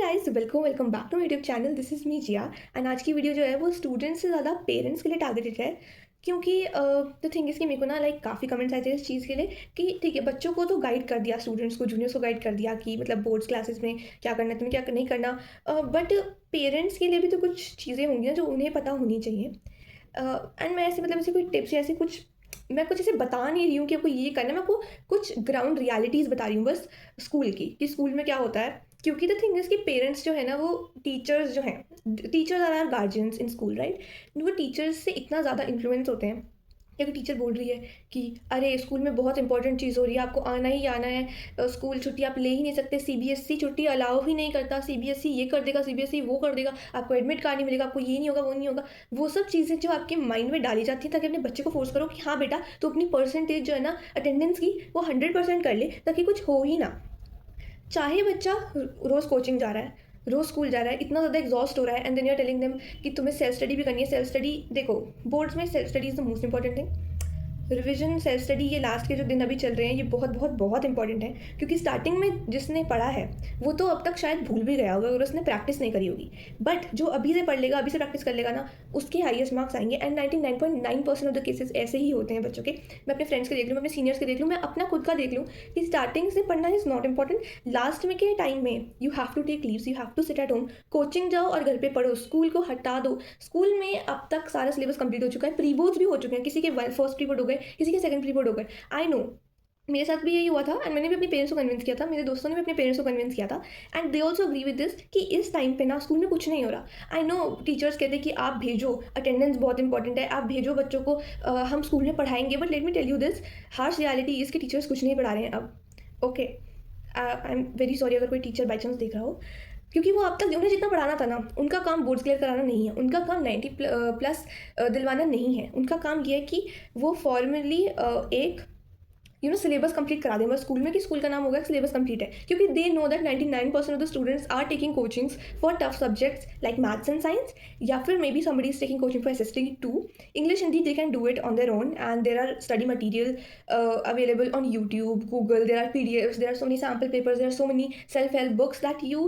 Guys, welcome back to my YouTube channel. This is me Jiya. And आज की video जो है वो स्टूडेंट्स से ज़्यादा पेरेंट्स के लिए टारगेटेड है। क्योंकि द थिंग इज़ कि मेरे को ना लाइक काफ़ी कमेंट्स आए थे इस चीज़ के लिए कि ठीक है, बच्चों को तो गाइड कर दिया, स्टूडेंट्स को, जूनियर्स को गाइड कर दिया कि मतलब बोर्ड्स क्लासेस में क्या करना है, तुम्हें क्या नहीं करना। बट पेरेंट्स के लिए भी तो कुछ चीज़ें होंगी ना जो उन्हें पता होनी चाहिए। एंड मैं ऐसे मतलब ऐसे कोई टिप्स या ऐसे कुछ, मैं कुछ ऐसे बता नहीं रही हूँ कि आपको ये करना है। मैं आपको कुछ ग्राउंड रियलिटीज़ बता रही हूँ बस स्कूल की, कि स्कूल में क्या होता है। क्योंकि द थिंग इज़ कि पेरेंट्स जो है ना, वो टीचर्स जो हैं, teachers are are guardians in school, right. वो टीचर्स से इतना ज़्यादा इन्फ्लुएंस होते हैं कि अगर टीचर बोल रही है कि अरे स्कूल में बहुत इंपॉर्टेंट चीज़ हो रही है, आपको आना ही आना है, स्कूल छुट्टी आप ले ही नहीं सकते, सीबीएसई छुट्टी अलाउ ही नहीं करता, सीबीएसई ये कर देगा, सीबीएसई वो कर देगा, आपको एडमिट कार्ड नहीं मिलेगा, आपको ये नहीं होगा, वो नहीं होगा। वो सब चीज़ें जो आपके माइंड में डाली जाती हैं ताकि अपने बच्चे को फोर्स करो कि हाँ बेटा, तो अपनी परसेंटेज जो है ना अटेंडेंस की, वो 100% कर ले ताकि कुछ हो ही ना। चाहे बच्चा रोज़ कोचिंग जा रहा है, रोज़ स्कूल जा रहा है, इतना ज़्यादा एग्जॉस्ट हो रहा है, and then you are telling them कि तुम्हें सेल्फ स्टडी भी करनी है। सेल्फ स्टडी देखो, बोर्ड्स में self study is the most important thing. Revision, self study, ये लास्ट के जो दिन अभी चल रहे हैं, ये बहुत बहुत बहुत इंपॉर्टेंट है। क्योंकि स्टार्टिंग में जिसने पढ़ा है वो तो अब तक शायद भूल भी गया होगा अगर उसने प्रैक्टिस नहीं करी होगी। बट जो अभी से पढ़ लेगा, अभी से प्रैक्टिस कर लेगा ना, उसके हाईएस्ट मार्क्स आएंगे। एंड 99.9% ऑफ द केसेस ऐसे ही होते हैं बच्चों के। मैं अपने फ्रेंड्स के देख लूँ, मैं अपने सीनियर्स के देख लूँ, मैं अपना खुद का देख लूँ कि स्टार्टिंग से पढ़ना इज़ नॉट इंपॉर्टेंट। लास्ट में के टाइम में you have to take leaves, you have to sit at home, coaching जाओ और घर पे पढ़ो, स्कूल को हटा दो। स्कूल में अब तक सारा सिलेबस कंप्लीट हो चुका है, प्री बोर्ड्स भी हो चुके हैं, किसी के फर्स्ट प्री बोर्ड हो गए, किसी के सेकंड प्री बोर्ड हो गए। आई नो, मेरे साथ भी यही हुआ था, एंड मैंने भी अपने पेरेंट्स को कन्विंस किया था, मेरे दोस्तों ने भी अपने पेरेंट्स को कन्विंस किया था, and they also agree with this कि इस टाइम पे ना स्कूल में कुछ नहीं हो रहा। आई नो टीचर्स कहते हैं कि आप भेजो, अटेंडेंस बहुत इंपॉर्टेंट है, आप भेजो बच्चों को, हम स्कूल में पढ़ाएंगे। But let me tell you this, harsh reality इसके टीचर्स कुछ नहीं पढ़ा रहे हैं अब। Okay, I am very sorry अगर कोई टीचर बाई चांस देख रहा हो, क्योंकि वो अब तक उन्हें जितना पढ़ाना था ना, उनका काम बोर्ड्स क्लियर कराना नहीं है, उनका काम 90+ दिलवाना नहीं है। उनका काम ये है कि वो फॉर्मली एक सिलेबस कंप्लीट करा दें बस स्कूल में, कि स्कूल का नाम होगा सिलेबस कंप्लीट है। क्योंकि they know that 99% of the students are taking coachings for tough subjects like maths and science, या फिर maybe somebody is taking coaching for SST 2 English Hindi. They can do it on their own, and there are study material available on YouTube, Google. There are PDFs, there are so many sample papers, there are so many self-help books that you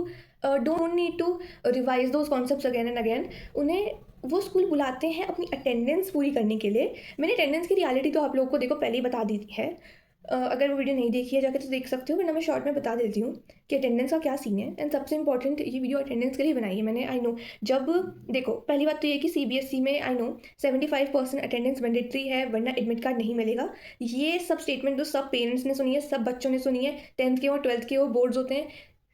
don't need to revise those concepts again and again. उन्हें वो school बुलाते हैं अपनी attendance पूरी करने के लिए। मैंने अटेंडेंस की रियलिटी तो आप लोगों को देखो पहले ही बता दी है। अगर वो वीडियो नहीं देखी है जाके तो देख सकते हो, वरना मैं शॉर्ट में बता देती हूँ कि अटेंडेंस का क्या सीन है। एंड सबसे इंपॉर्टेंट, ये वीडियो अटेंडेंस के लिए बनाई है मैंने। आई नो, जब देखो पहली बात तो ये कि सीबीएसई में आई नो 75% अटेंडेंस मैंडेटरी है, वरना एडमिट कार्ड नहीं मिलेगा। ये सब स्टेटमेंट तो सब पेरेंट्स ने सुनी है, सब बच्चों ने सुनी है। 10th के हो, 12th के हो, बोर्ड्स होते हैं।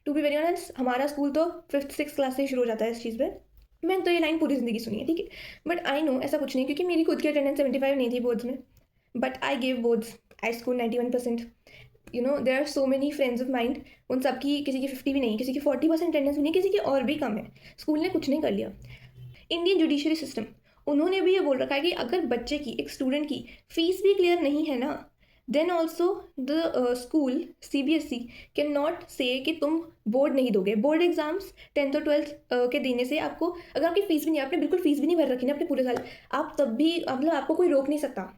टू बी वेरी ऑनेस्ट, हमारा स्कूल तो 5th-6th क्लास से ही शुरू हो जाता है इस चीज़ पर। मैंने तो ये लाइन पूरी ज़िंदगी सुनी है, ठीक है। बट आई नो ऐसा कुछ नहीं, क्योंकि मेरी खुद की अटेंडेंस 75 नहीं थी बोर्ड्स में। But I gave boards, I score 91%। There are so many friends of mind, उन सबकी किसी की 50 भी नहीं, किसी की 40% अटेंडेंस भी नहीं, किसी की और भी कम है। स्कूल ने कुछ नहीं कर लिया। इंडियन जुडिशरी सिस्टम, उन्होंने भी ये बोल रखा है कि अगर बच्चे की, एक स्टूडेंट की फीस भी क्लियर नहीं है ना, then also the school CBSE can not say कि तुम बोर्ड नहीं दोगे। बोर्ड एग्जाम्स 10th और 12th के देने से आपको, अगर आपकी फीस भी नहीं, आपने बिल्कुल फीस भी नहीं भर रखी ना अपने पूरे साल, आप तब भी मतलब आपको कोई रोक नहीं सकता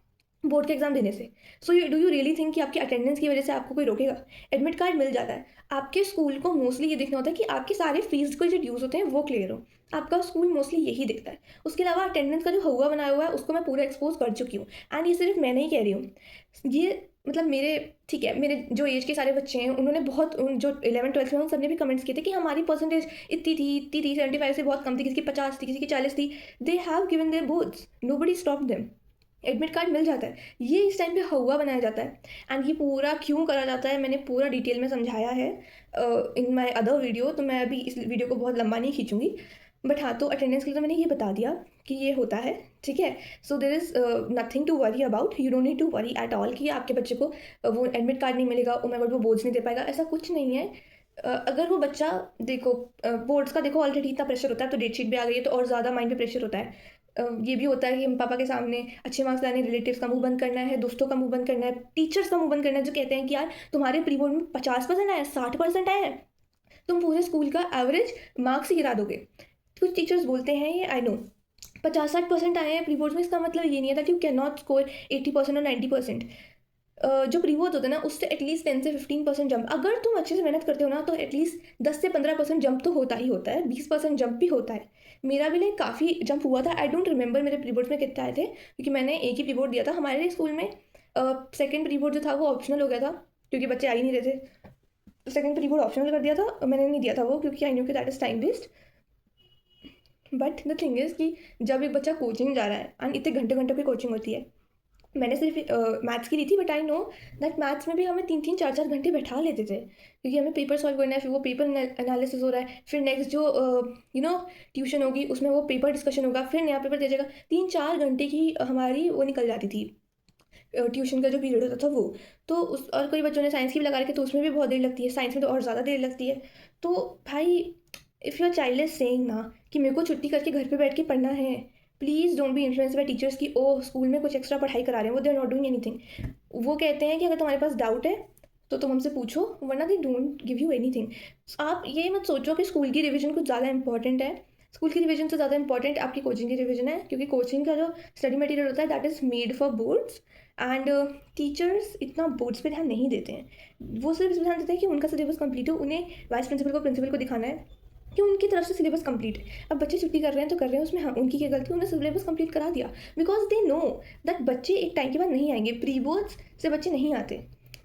बोर्ड के एग्जाम देने से। So you do you really think कि आपकी अटेंडेंस की वजह से आपको कोई रोकेगा? एडमिट कार्ड मिल जाता है। आपके स्कूल को मोस्टली ये देखना होता है कि आपके सारे फीस के जो ड्यूज होते हैं वो क्लियर हो। आपका स्कूल मोस्टली यही देखता है। उसके अलावा अटेंडेंस का जो हुआ बनाया हुआ है उसको मैं पूरा एक्सपोज कर चुकी हूँ। एंड ये सिर्फ मैं नहीं कह रही हूँ, ये मतलब मेरे, ठीक है, मेरे जो एज के सारे बच्चे हैं उन्होंने बहुत, जो 11th-12th में, उन सब ने भी कमेंट्स किए थे कि हमारी परसेंटेज इतनी थी 75 से बहुत कम थी, किसी की 50 थी, किसी की 40 थी। They have given their boards, nobody stop them. Admit card मिल जाता है। ये इस टाइम पे हुआ बनाया जाता है। एंड ये पूरा क्यों करा जाता है मैंने पूरा डिटेल में समझाया है इन माई अदर वीडियो, तो मैं अभी इस वीडियो को बहुत लंबा नहीं खींचूंगी। बट हाँ, तो अटेंडेंस के लिए तो मैंने ये बता दिया कि ये होता है, ठीक है। So there is nothing to worry about, you don't need to worry at all कि आपके बच्चे को वो एडमिट कार्ड नहीं मिलेगा, ओ माय गॉड वो बोर्ड्स नहीं दे पाएगा, ऐसा कुछ नहीं है। अगर वो बच्चा, देखो बोर्ड्स का देखो ऑलरेडी इतना प्रेशर होता है, तो डेट शीट भी आ गई है तो और ज़्यादा माइंड पे प्रेशर होता है। ये भी होता है कि पापा के सामने अच्छे मार्क्स लाने, रिलेटिव्स का मुंह बंद करना है, दोस्तों का मुंह बंद करना है, टीचर्स का मुंह बंद करना है, जो कहते हैं कि यार तुम्हारे प्री बोर्ड में 50% आया, 60% आया है, तुम पूरे स्कूल का एवरेज मार्क्स ही गिरा दोगे। कुछ टीचर्स बोलते हैं ये, आई नो 50-60% आए हैं प्री बोर्ड में, इसका मतलब ये नहीं है that you can not score 80% और 90%। जो प्री बोर्ड्स होते हैं ना उससे एटलीस्ट 10 से 15% जंप, अगर तुम अच्छे से मेहनत करते हो ना तो एटलीस्ट 10 से 15% जंप तो होता ही होता है, 20% जंप भी होता है। मेरा भी लाइक काफ़ी जंप हुआ था। आई डोंट रिमेंबर मेरे प्री बोर्ड्स में कितने आए थे, क्योंकि मैंने एक ही प्री बोर्ड दिया था हमारे स्कूल में। सेकेंड प्री बोर्ड जो था वो ऑप्शनल हो गया था क्योंकि बच्चे आ ही नहीं रहे थे। सेकेंड प्री बोर्ड ऑप्शनल कर दिया था, मैंने नहीं दिया था वो क्योंकि आई न्यू कि that is time waste. But the thing is कि जब एक बच्चा कोचिंग जा रहा है एंड इतने घंटे घंटे की कोचिंग होती है, मैंने सिर्फ मैथ्स की ली थी, but I know that maths में भी हमें 3-3 4-4 घंटे बैठा लेते थे क्योंकि हमें पेपर सॉल्व करना है, फिर वो पेपर एनालिसिस हो रहा है, फिर नेक्स्ट जो ट्यूशन होगी उसमें वो पेपर डिस्कशन होगा, फिर नया पेपर दे जाएगा। 3-4 घंटे की हमारी वो निकल जाती थी, ट्यूशन का जो पीरियड होता था वो। तो उस और कोई बच्चों ने साइंस की भी लगा रखी, तो उसमें भी बहुत देर लगती है, साइंस में तो और ज़्यादा देर लगती है। तो भाई, if your child is saying ना कि मेरे को छुट्टी करके घर पे बैठ के पढ़ना है, please don't be influence by teachers की ओ स्कूल में कुछ एक्स्ट्रा पढ़ाई करा रहे हैं, वो they are not doing anything. वो कहते हैं कि अगर तुम्हारे पास डाउट है तो तुम हमसे पूछो, वरना they don't give you anything. आप ये मत सोचो कि स्कूल की रिवीजन कुछ ज़्यादा इंपॉर्टेंट है। स्कूल की रिवीजन से ज़्यादा इंपॉर्टेंट आपकी कोचिंग की रिवीजन है, क्योंकि कोचिंग का जो स्टडी मटेरियल होता है that is made for boards and teachers इतना बोर्ड्स पे ध्यान नहीं देते हैं। वो सिर्फ इस ध्यान देते हैं कि उनका सिलेबस कंप्लीट हो, उन्हें वाइस प्रिंसिपल को दिखाना है कि उनकी तरफ से सिलेबस कंप्लीट है। अब बच्चे छुट्टी कर रहे हैं तो कर रहे हैं, उसमें हाँ उनकी क्या गलती, उन्होंने सिलेबस कंप्लीट करा दिया। बिकॉज दे नो दैट बच्चे एक टाइम के बाद नहीं आएंगे, प्री बोर्ड्स से बच्चे नहीं आते,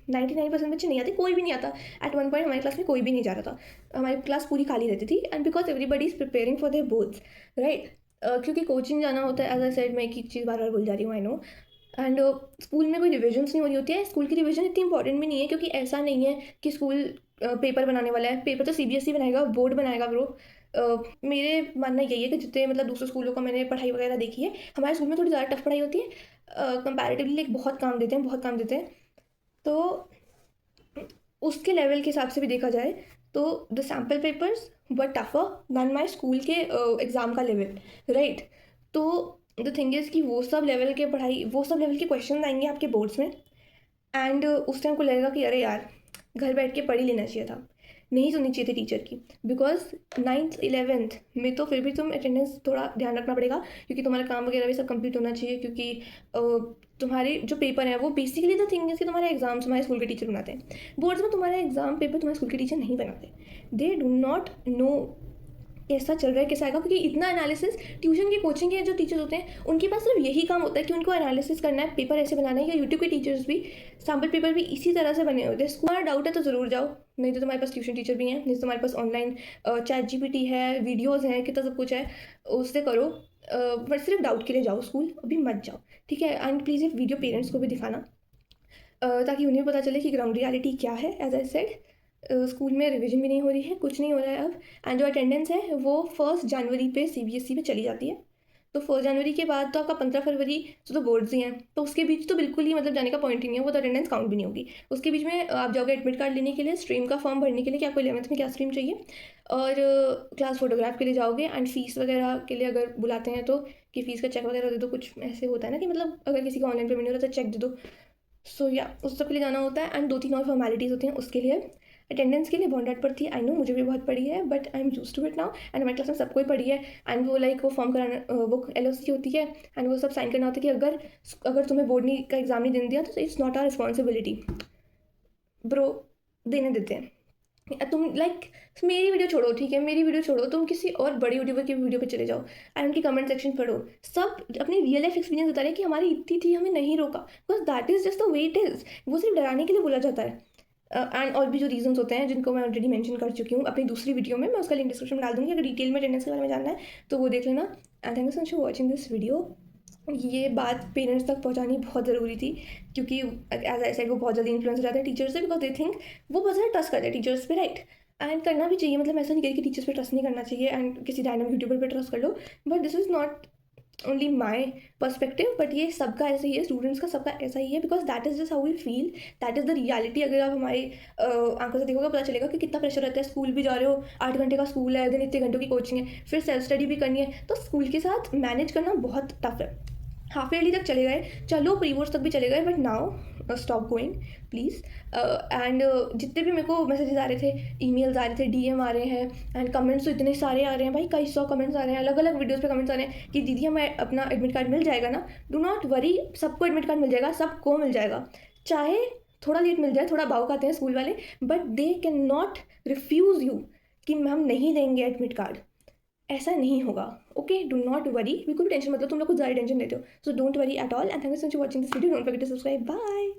99% बच्चे नहीं आते, कोई भी नहीं आता। एट वन पॉइंट हमारी क्लास में कोई भी नहीं जा रहा था, हमारी क्लास पूरी खाली रहती थी, and because everybody is preparing for their boards, right. क्योंकि कोचिंग जाना होता है, एज आई सेड, मैं एक ही चीज़ बार बार बोल जा रही हूँ, आई नो। एंड स्कूल में कोई रिविजन्स नहीं हो रही होती है। स्कूल की रिविजन इतनी इंपॉर्टेंट भी नहीं है, क्योंकि ऐसा नहीं है कि स्कूल पेपर बनाने वाला है, पेपर तो सीबीएसई बनाएगा, बोर्ड बनाएगा ब्रो। मेरे मानना यही है कि जितने मतलब दूसरे स्कूलों का मैंने पढ़ाई वगैरह देखी है, हमारे स्कूल में थोड़ी ज़्यादा टफ पढ़ाई होती है कंपैरेटिवली, लाइक बहुत काम देते हैं, बहुत काम देते हैं। तो उसके लेवल के हिसाब से भी देखा जाए तो the sample papers were tougher than my school के एग्ज़ाम का लेवल, राइट। तो द थिंग इज़ कि वो सब लेवल के पढ़ाई, वो सब लेवल के क्वेश्चन आएंगे आपके बोर्ड्स में, एंड उस टाइम को लगेगा कि अरे यार, घर बैठ के पढ़ ही लेना चाहिए था, नहीं सुननी चाहिए थी टीचर की। बिकॉज 9th 11th में तो फिर भी तुम अटेंडेंस थोड़ा ध्यान रखना पड़ेगा, क्योंकि तुम्हारा काम वगैरह भी सब कंप्लीट होना चाहिए, क्योंकि तुम्हारे जो पेपर है वो बेसिकली द थिंग है कि तुम्हारे एग्जाम्स तुम्हारे स्कूल के टीचर बनाते हैं। बोर्ड्स में तुम्हारे एग्जाम पेपर तुम्हारे स्कूल के टीचर नहीं बनाते, दे डू नॉट नो कैसा चल रहा है, कैसा आएगा, क्योंकि इतना एनालिसिस ट्यूशन की कोचिंग के जो टीचर्स होते हैं उनके पास सिर्फ यही काम होता है कि उनको एनालिसिस करना है, पेपर ऐसे बनाना है। या यूट्यूब के टीचर्स भी सैम्पल पेपर भी इसी तरह से बने होते हैं। स्कूल डाउट है तो ज़रूर जाओ, नहीं तो तुम्हारे पास ट्यूशन टीचर भी हैं, नहीं तो तुम्हारे पास ऑनलाइन चैट जीपीटी है, वीडियोज़ हैं, कितना सब कुछ है, उससे करो। बट सिर्फ डाउट के लिए जाओ स्कूल, अभी मत जाओ, ठीक है। एंड प्लीज़ ये वीडियो पेरेंट्स को भी दिखाना, ताकि उन्हें पता चले कि ग्राउंड रियलिटी क्या है। एज आई सेड, स्कूल में रिवीजन भी नहीं हो रही है, कुछ नहीं हो रहा है अब। एंड जो अटेंडेंस है वो 1 जनवरी पे सीबीएसई पे चली जाती है। तो 1 जनवरी के बाद तो आपका 15 फरवरी तो बोर्ड्स ही हैं, तो उसके बीच तो बिल्कुल ही मतलब जाने का पॉइंट ही नहीं है, वो तो अटेंडेंस काउंट भी नहीं होगी। उसके बीच में आप जाओगे एडमिट कार्ड लेने के लिए, स्ट्रीम का फॉर्म भरने के लिए कि आपको 11th में क्या स्ट्रीम चाहिए, और क्लास फोटोग्राफ के लिए जाओगे, एंड फीस वगैरह के लिए अगर बुलाते हैं तो कि फ़ीस का चेक वगैरह दे दो, कुछ ऐसे होता है ना कि मतलब अगर किसी का ऑनलाइन पेमेंट हो रहा है तो चेक दे दो। सो या उस सब के लिए जाना होता है, एंड 2-3 और फॉर्मेलिटीज़ होती हैं उसके लिए। अटेंडेंस के लिए बहुत डांट पड़ती है, आई नो, मुझे भी बहुत पड़ी है, but I am use to it now. And हमारी क्लास में सबको ही पड़ी है। एंड वो लाइक वो फॉर्म कराना, वो एलओसी होती है, एंड वो सब साइन करना होता है कि अगर तुम्हें बोर्ड नहीं का एग्ज़ाम नहीं देने दिया तो it's not our responsibility bro, देने देते हैं। तुम लाइक मेरी वीडियो छोड़ो, ठीक है, मेरी वीडियो छोड़ो, तुम किसी और बड़ी यूट्यूबर की वीडियो पे चले जाओ एंड उनकी कमेंट सेक्शन पढ़ो, सब अपनी रियल लाइफ एक्सपीरियंस बता रहे हैं कि हमारी इतनी थी, हमें नहीं रोका, because that is just the way it is. वो सिर्फ डराने के लिए बोला जाता है। एंड और भी जो रीजंस होते हैं जिनको मैं ऑलरेडी मेंशन कर चुकी हूँ अपनी दूसरी वीडियो में, मैं उसका लिंक डिस्क्रिप्शन में डाल दूँगी, अगर डिटेल में अटेंडेंस के बारे में जानना है तो वो देख लेना। And thank you so much for watching this video. ये बात पेरेंट्स तक पहुंचानी बहुत ज़रूरी थी, क्योंकि एज आई सेड वो बहुत जल्दी इन्फ्लुएंस हो जाते हैं टीचर्स से, बिकॉज दे थिंक वो बहुत ज़्यादा ट्रस्ट करते हैं टीचर्स पे, राइट। एंड करना भी चाहिए, मतलब ऐसा नहीं कह कि टीचर्स पे ट्रस्ट नहीं करना चाहिए एंड किसी रैंडम यूट्यूबर पे ट्रस्ट कर लो, but this is not only my perspective, but ये सबका ऐसा ही है, स्टूडेंट्स का सबका ऐसा ही है, because that is just how we feel, that is the reality. अगर आप हमारी आंखों से देखोगे पता चलेगा कि कितना प्रेशर रहता है। स्कूल भी जा रहे हो, 8 घंटे का स्कूल है, दिन इतने घंटों की कोचिंग है, फिर सेल्फ स्टडी भी करनी है, तो स्कूल के साथ मैनेज करना बहुत टफ है। हाफ ईयरली तक चले गए, चलो प्री बोर्ड्स तक भी चले गए, but now stop going please. And जितने भी मेरे को मैसेजेस आ रहे थे, ईमेल्स आ रहे थे, डीएम आ रहे हैं, एंड कमेंट्स तो इतने सारे आ रहे हैं भाई, कई 100 कमेंट्स आ रहे हैं, अलग अलग वीडियोस पे कमेंट्स आ रहे हैं कि दीदी हमें अपना एडमिट कार्ड मिल जाएगा ना। डू नॉट वरी, सबको एडमिट कार्ड मिल जाएगा, सबको मिल जाएगा। चाहे थोड़ा लेट मिल जाए, थोड़ा भाव खाते हैं स्कूल वाले, but they can not refuse you कि हम नहीं देंगे एडमिट कार्ड, ऐसा नहीं होगा। ओके, डू नॉट वरी, बिल्कुल टेंशन मतलब, तुम लोग कुछ ज़्यादा टेंशन लेते हो, so don't worry at all, and thank you so much for watching this video, don't forget to subscribe, bye.